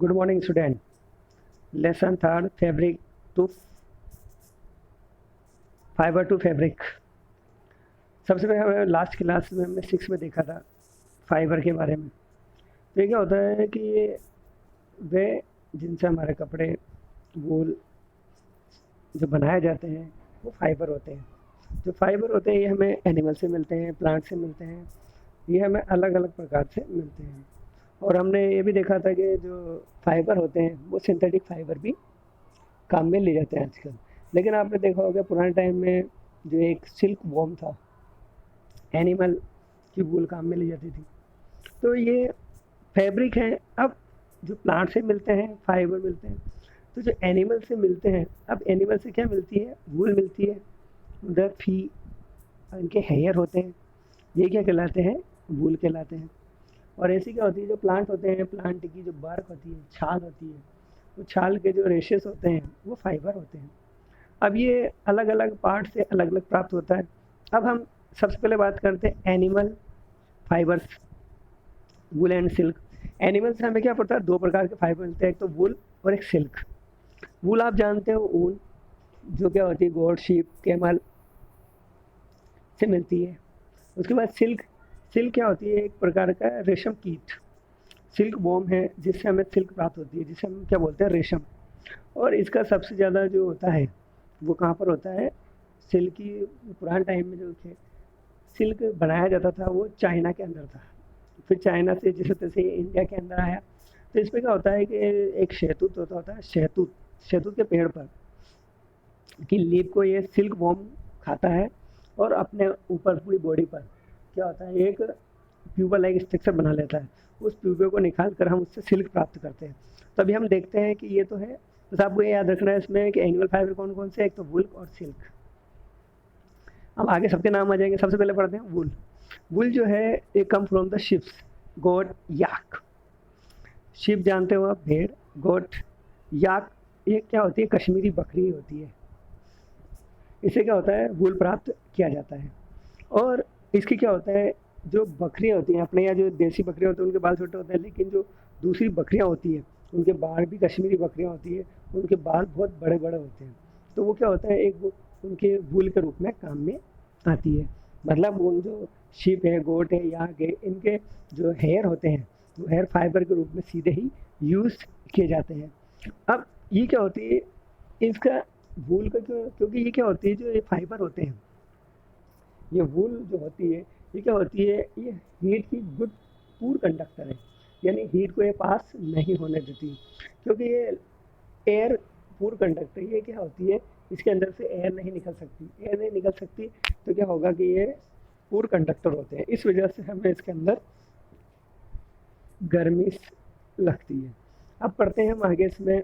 Good morning student. Lesson third fabric to fibre to fabric. सबसे पहले हमें last class में हमने 6 में देखा था फाइबर के बारे में। तो ये क्या होता है कि ये वे जिनसे हमारे कपड़े वूल जो बनाए जाते हैं वो फाइबर होते हैं। जो फाइबर होते हैं ये हमें एनिमल से मिलते हैं, प्लांट से मिलते हैं, ये हमें अलग अलग प्रकार से मिलते हैं। और हमने ये भी देखा था कि जो फाइबर होते हैं वो सिंथेटिक फाइबर भी काम में ले जाते हैं आजकल। लेकिन आपने देखा होगा पुराने टाइम में जो एक सिल्क वॉर्म था, एनिमल की वूल काम में ली जाती थी। तो ये फैब्रिक है। अब जो प्लांट से मिलते हैं फाइबर मिलते हैं, तो जो एनिमल से मिलते हैं, अब एनिमल से क्या मिलती है? वूल मिलती है। उधर फी इनके हेयर होते हैं, ये क्या कहलाते हैं? वूल कहलाते हैं। और ऐसी क्या होती है, जो प्लांट होते हैं, प्लांट की जो बार्क होती है, छाल होती है, वो छाल के जो रेशेस होते हैं वो फाइबर होते हैं। अब ये अलग अलग पार्ट से अलग अलग प्राप्त होता है। अब हम सबसे पहले बात करते हैं animal fibres, wool and silk. Animal से हमें क्या पड़ता है? 2 प्रकार के फाइबर मिलते हैं, एक तो वूल और एक सिल्क। वूल आप जानते हो, ऊन जो क्या होती है गोट, शीप, कैमल से मिलती है। उसके बाद सिल्क, सिल्क क्या होती है? एक प्रकार का रेशम कीट, सिल्क वॉर्म है जिससे हमें सिल्क प्राप्त होती है, जिसे हम क्या बोलते हैं? रेशम। और इसका सबसे ज़्यादा जो होता है वो कहाँ पर होता है? सिल्क की पुराने टाइम में जो थे सिल्क बनाया जाता था वो चाइना के अंदर था। फिर चाइना से जिस तैसे इंडिया के अंदर आया। तो इसमें क्या होता है कि एक शहतूत होता है, शहतूत, शहतूत के पेड़ पर की लीफ को ये सिल्क वॉर्म खाता है और अपने ऊपर पूरी बॉडी पर क्या होता है? एक प्यूपा लाइक स्ट्रक्चर बना लेता है। उस प्यूपे को निकाल कर हम उससे सिल्क प्राप्त करते हैं। तो अभी हम देखते हैं कि ये तो है, बस आपको ये याद रखना है इसमें कि एनिमल फाइबर कौन कौन से? एक तो वूल और सिल्क। अब आगे सबके नाम आ जाएंगे। सबसे पहले पढ़ते हैं वूल। वूल जो है ये come from the sheeps, goat, yak. Sheep जानते हो आप? भेड़, गोट, याक ये क्या होती है? कश्मीरी बकरी होती है। इससे क्या होता है? वूल प्राप्त किया जाता है। और इसकी क्या होता है? जो बकरियाँ होती हैं अपने यहाँ, जो देसी बकरियाँ होती हैं उनके बाल छोटे होते हैं, लेकिन जो दूसरी बकरियाँ होती हैं उनके बाल भी, कश्मीरी बकरियाँ होती है उनके बाल बहुत बड़े बड़े होते हैं। तो वो क्या होता है? एक वो उनके वूल के रूप में काम में आती है। मतलब उन जो शीप है, गोट है, याक है, इनके जो हेयर होते हैं वो हेयर फाइबर के रूप में सीधे ही यूज़ किए जाते हैं। अब ये क्या होती है? इसका वूल का क्योंकि ये क्या होती है, जो ये फाइबर होते हैं, ये वूल जो होती है ये क्या होती है? ये हीट की गुड पूर कंडक्टर है, यानी हीट को ये पास नहीं होने देती। क्योंकि ये एयर पूर कंडक्टर, ये क्या होती है? इसके अंदर से एयर नहीं निकल सकती। एयर नहीं निकल सकती तो क्या होगा कि ये पूर कंडक्टर होते हैं। इस वजह से हमें इसके अंदर गर्मी लगती है। अब पढ़ते हैं हम आगे इसमें।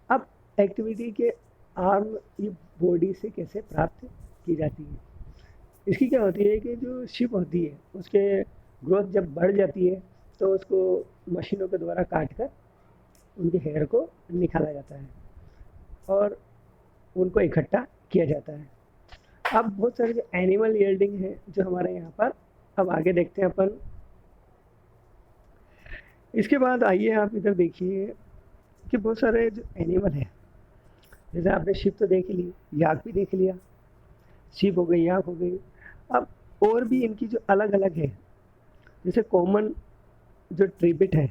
अब एक्टिविटी के आर्म ये बॉडी से कैसे प्राप्त की जाती है? इसकी क्या होती है कि जो शिप होती है उसके ग्रोथ जब बढ़ जाती है तो उसको मशीनों के द्वारा काट कर उनके हेयर को निकाला जाता है और उनको इकट्ठा किया जाता है। अब बहुत सारे जो एनिमल यील्डिंग है जो हमारे यहाँ पर, अब आगे देखते हैं अपन। इसके बाद आइए आप इधर देखिए कि बहुत सारे जो एनिमल हैं, जैसे आपने शिप तो देख ली, याक भी देख लिया, शिप हो गई, याक हो गई। अब और भी इनकी जो अलग अलग है, जैसे कॉमन जो ट्रिबिट है,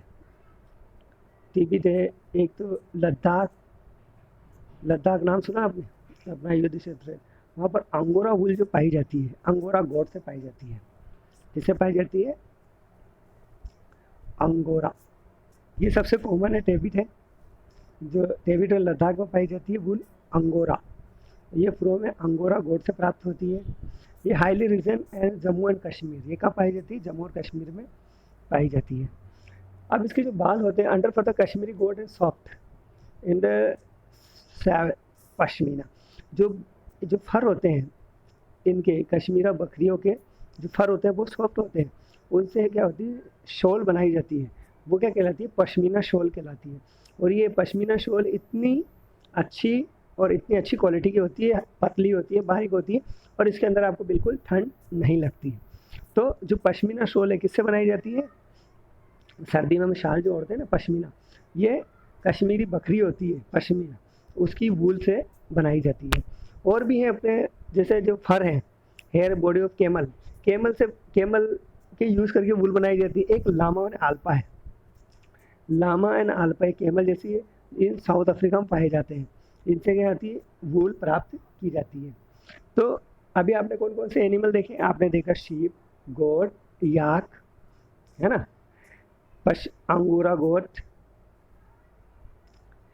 ट्रिबिट है एक तो लद्दाख, लद्दाख नाम सुना आपने? अपना युद्ध क्षेत्र है, वहाँ पर अंगोरा वूल जो पाई जाती है, अंगोरा गोट से पाई जाती है। किससे पाई जाती है? अंगोरा। ये सबसे कॉमन है, टेबिट है, जो टेबिट और लद्दाख में पाई जाती है वूल अंगोरा। ये फ्रोम है अंगोरा गोट से प्राप्त होती है। ये highly region and Jammu and Kashmir, ये कहाँ पाई जाती है? जम्मू और कश्मीर में पाई जाती है। अब इसके जो बाल होते हैं, under fur the Kashmiri goat is soft in the pashmina. जो जो फर होते हैं इनके, कश्मीरा बकरियों के जो फर होते हैं वो सॉफ्ट होते हैं। उनसे क्या होती है? शॉल बनाई जाती है, वो क्या कहलाती है? पश्मीना शॉल कहलाती है। और ये पश्मीना शॉल इतनी अच्छी और इतनी अच्छी क्वालिटी की होती है, पतली होती है, बारीक होती है और इसके अंदर आपको बिल्कुल ठंड नहीं लगती। तो जो पश्मीना शॉल है किससे बनाई जाती है? सर्दी में हम शाल जो ओढ़ते हैं ना पश्मीना, ये कश्मीरी बकरी होती है पश्मीना, उसकी वूल से बनाई जाती है। और भी है अपने जैसे जो फर हैं, hair body of camel, camel के यूज़ करके वूल बनाई जाती है। एक लामा एंड आल्पा है, लामा एंड आल्पा एक कैमल जैसी है, इन साउथ अफ्रीका में पाए जाते हैं। इनसे क्या होती है, वूल प्राप्त की जाती है। तो अभी आपने कौन कौन से एनिमल देखे, आपने देखा शीप, गोट, याक, है ना, अंगूरा गोट,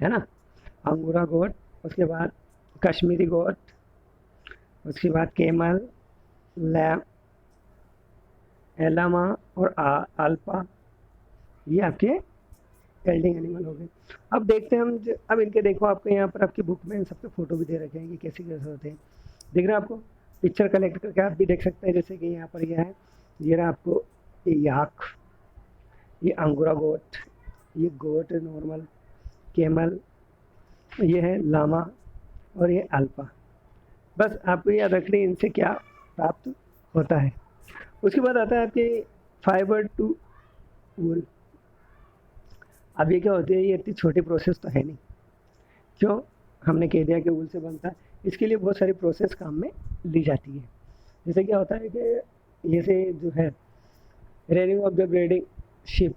है ना, अंगूरा गोट, उसके बाद कश्मीरी गोट, उसके बाद कैमल, लैम, एलामा और अल्पा, ये आपके एल्डिंग एनिमल हो गए। अब देखते हैं हम अब इनके देखो, आपके यहाँ पर आपकी बुक में सबके फ़ोटो भी दे रखे हैं कि कैसे कैसे होते हैं। दिख रहा है आपको, पिक्चर कलेक्ट करके आप भी देख सकते हैं। जैसे कि यहाँ पर यह है, ये रहा आपको ये याक, ये अंगूरा गोट, ये गोट नॉर्मल, कैमल, ये है लामा और ये अल्पा। बस आपको याद रखना इनसे क्या प्राप्त होता है। उसके बाद आता है आपके फाइबर टू वूल। अब ये क्या होती है, ये इतनी छोटी प्रोसेस तो है नहीं, क्यों, हमने कह दिया कि वूल से बनता है। इसके लिए बहुत सारी प्रोसेस काम में ली जाती है। जैसे क्या होता है कि जैसे जो है rearing of the breeding ship,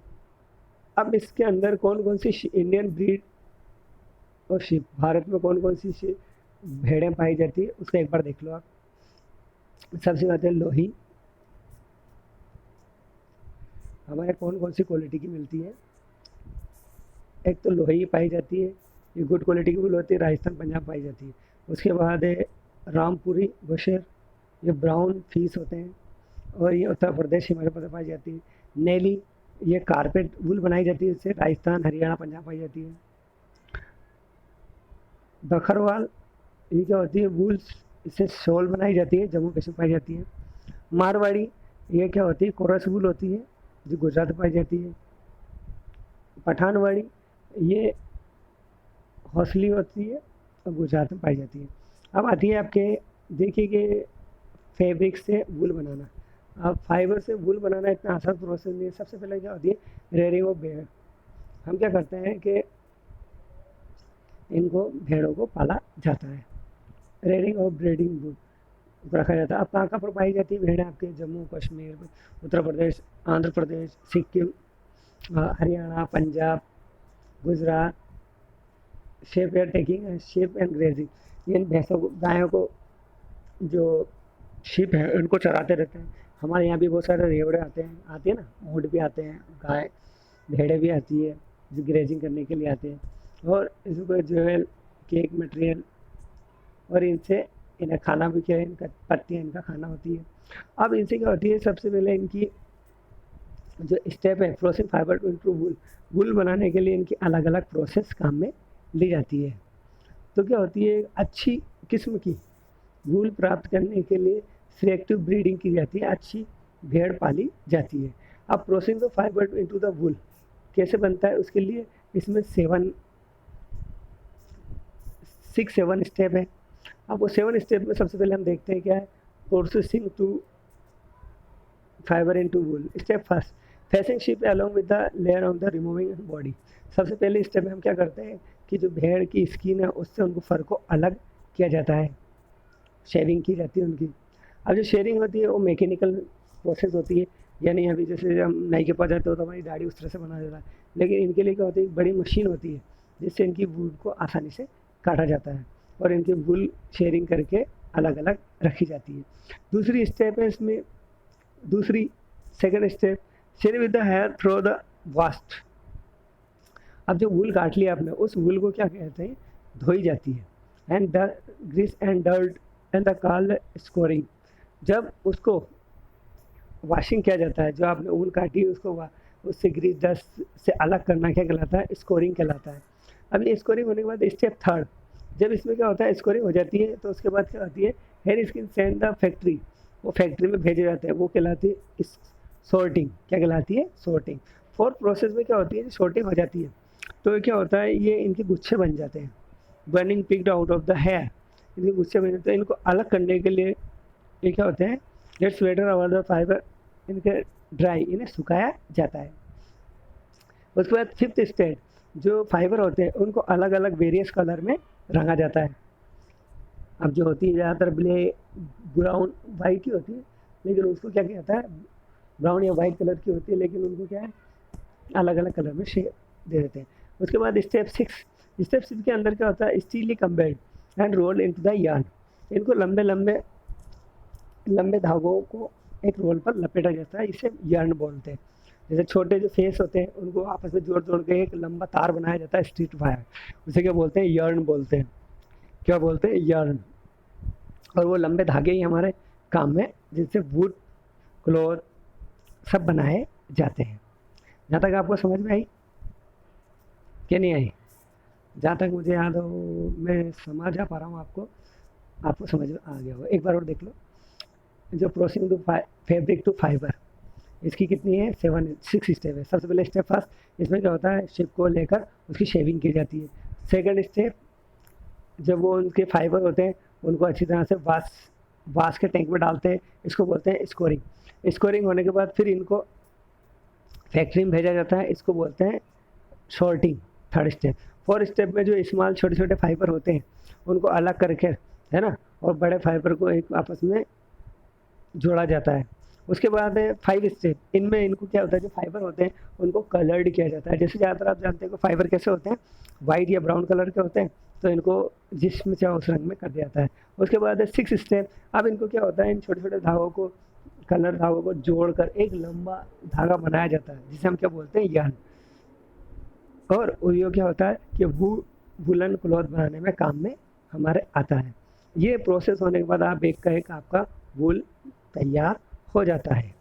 अब इसके अंदर कौन कौन सी इंडियन ब्रीड और शिप, भारत में कौन कौन सी भेड़ें पाई जाती है उसका एक बार देख लो आप। सबसे बात है लोही, हमारे कौन कौन सी क्वालिटी की मिलती है, एक तो लोही पाई जाती है, ये गुड क्वालिटी की वूल होती है, राजस्थान पंजाब पाई जाती है। उसके बाद है रामपुरी बुशेर, ये ब्राउन फीस होते हैं, और ये उत्तर प्रदेश हिमाचल प्रदेश पाई जाती है। नेली, ये कारपेट वूल बनाई जाती है, इससे राजस्थान हरियाणा पंजाब पाई जाती है। बखरवाल, ये क्या होती है, वूल, इससे शॉल बनाई जाती है, जम्मू कश्मीर पाई जाती है। मारवाड़ी, ये क्या होती है, कोरस वूल होती है, जो गुजरात में पाई जाती है। पठानवाड़ी, ये हौसली होती है और गुजरात में पाई जाती है। अब आती है आपके, देखिए कि फैब्रिक से वूल बनाना। अब फाइबर से वूल बनाना इतना आसान प्रोसेस नहीं है। सबसे पहले क्या होती है, रेयरिंग ऑफ भेड़। हम क्या करते हैं कि इनको भेड़ों को पाला जाता है, रेयरिंग ऑफ ब्रीडिंग वूल रखा जाता है। अब कहाँ कहाँ पर पाई जाती है भेड़ें, आपके जम्मू कश्मीर, उत्तर प्रदेश, आंध्र प्रदेश, सिक्किम, हरियाणा, पंजाब, गुजरात। शेप एयर टेकिंग है, शेप एंड ग्रेजिंग, इन भैंसों को, गायों को, जो शीप है उनको चराते रहते हैं। हमारे यहाँ भी बहुत सारे रेवड़े आते हैं ना, ऊँट भी आते हैं, गाय भेड़ें भी आती है जो ग्रेजिंग करने के लिए आते हैं, और इसको जो है केक मटेरियल, और इनसे इन्हें खाना भी क्या है, इनका पत्तियाँ इनका खाना होती है। अब इनसे क्या होती है, सबसे पहले इनकी जो स्टेप है, प्रोसेस फाइबर टू इंटू वूल, वूल बनाने के लिए इनकी अलग अलग प्रोसेस काम में ली जाती है। तो क्या होती है, अच्छी किस्म की वूल प्राप्त करने के लिए सिलेक्टिव ब्रीडिंग की जाती है, अच्छी भेड़ पाली जाती है। अब process of fibre into the वूल कैसे बनता है, उसके लिए इसमें 6-7 स्टेप है। अब वो 7 स्टेप में सबसे पहले हम देखते हैं क्या है, processing to fibre into wool. Step first, facing sheep along with the layer of the removing body. सबसे पहले स्टेप में हम क्या करते हैं कि जो भेड़ की स्किन है उससे उनको फर को अलग किया जाता है, शेविंग की जाती है उनकी। अब जो शेविंग होती है वो मैकेनिकल प्रोसेस होती है, यानी अभी जैसे हम नाई के पास जाते हो तो हमारी दाढ़ी उस तरह से बना देता है, लेकिन इनके लिए क्या होती है, बड़ी मशीन होती है जिससे इनकी वूल को आसानी से काटा जाता है और इनकी वूल शेयरिंग करके अलग अलग रखी जाती है। दूसरी स्टेप है इसमें, second step, shear with the hair through the vast. अब जो वूल काट लिया आपने, उस वूल को क्या कहते हैं, धोई जाती है, and the grease and dirt and the called scouring. जब उसको वॉशिंग किया जाता है, जो आपने वूल काटी है उसको उससे ग्रीस डस्ट से अलग करना क्या कहलाता है, स्कोरिंग कहलाता है। अब ये स्कोरिंग होने के बाद स्टेप थर्ड, जब इसमें क्या होता है, स्कोरिंग हो जाती है तो उसके बाद क्या होती है, hair skin send the factory, वो फैक्ट्री में भेजे जाते हैं, वो कहलाती है सॉर्टिंग। क्या कहलाती है, सॉर्टिंग। फोर्थ प्रोसेस में क्या होती है, सॉर्टिंग हो जाती है तो क्या होता है, ये इनके गुच्छे बन जाते हैं, burning picked out of the hair, इनके गुच्छे बन जाते हैं। इनको अलग करने के लिए ये क्या होते हैं, let's waiter over the fibre, इनके ड्राई, इन्हें सुखाया जाता है। उसके बाद फिफ्थ स्टेप, जो फाइबर होते हैं उनको अलग अलग वेरियस कलर में रंगा जाता है। अब जो होती है ज़्यादातर ब्लैक, ब्राउन, वाइट ही होती है, लेकिन उसको क्या कहता है, ब्राउन या वाइट कलर की होती है, लेकिन उनको क्या है अलग अलग कलर में शेप दे देते हैं। उसके बाद स्टेप सिक्स, स्टेप सिक्स के अंदर क्या होता है, steely combed and roll into the yarn. इनको लंबे लंबे लंबे धागों को एक रोल पर लपेटा जाता है, इसे यार्न बोलते हैं। जैसे छोटे जो फेस होते हैं उनको आपस में जोड़ जोड़ के एक लंबा तार बनाया जाता है, स्ट्रीट वायर, उसे क्या बोलते हैं, यार्न बोलते हैं। क्या बोलते हैं, यार्न। और वो लंबे धागे ही हमारे काम में, जिनसे वुड, क्लॉथ सब बनाए जाते हैं। जहाँ तक आपको समझ में आई कि नहीं आई? जहाँ तक मुझे याद हो, मैं समझा पा रहा हूँ आपको समझ में आ गया हो। एक बार और देख लो, जो processing to fabric to fibre, इसकी कितनी है, 6 स्टेप है। सबसे पहले स्टेप फर्स्ट, इसमें क्या होता है, शिप को लेकर उसकी शेविंग की जाती है। सेकंड स्टेप, जब वो उनके फाइबर होते हैं उनको अच्छी तरह से वाश के टैंक में डालते हैं, इसको बोलते हैं स्कोरिंग। स्कोरिंग होने के बाद फिर इनको फैक्ट्री में भेजा जाता है, इसको बोलते हैं sorting, third step. Fourth step में जो स्मॉल छोटे छोटे फाइबर होते हैं उनको अलग करके, है ना, और बड़े फाइबर को एक आपस में जोड़ा जाता है। उसके बाद है 5 स्टेप, इनमें इनको क्या होता है, जो फाइबर होते हैं उनको कलर्ड किया जाता है। जैसे ज़्यादातर आप जानते हैं कि फाइबर कैसे होते हैं, वाइट या ब्राउन कलर के होते हैं, तो इनको जिसमें चाहे उस रंग में कर दिया जाता है। उसके बाद है 6 स्टेप, अब इनको क्या होता है, इन छोटे छोटे धागों को, कलर धागों को जोड़कर एक लंबा धागा बनाया जाता है, जिसे हम क्या बोलते हैं, यार्न। और ये क्या होता है कि वुलन क्लॉथ बनाने में काम में हमारे आता है। ये प्रोसेस होने के बाद आप एक का एक आपका वूल तैयार हो जाता है।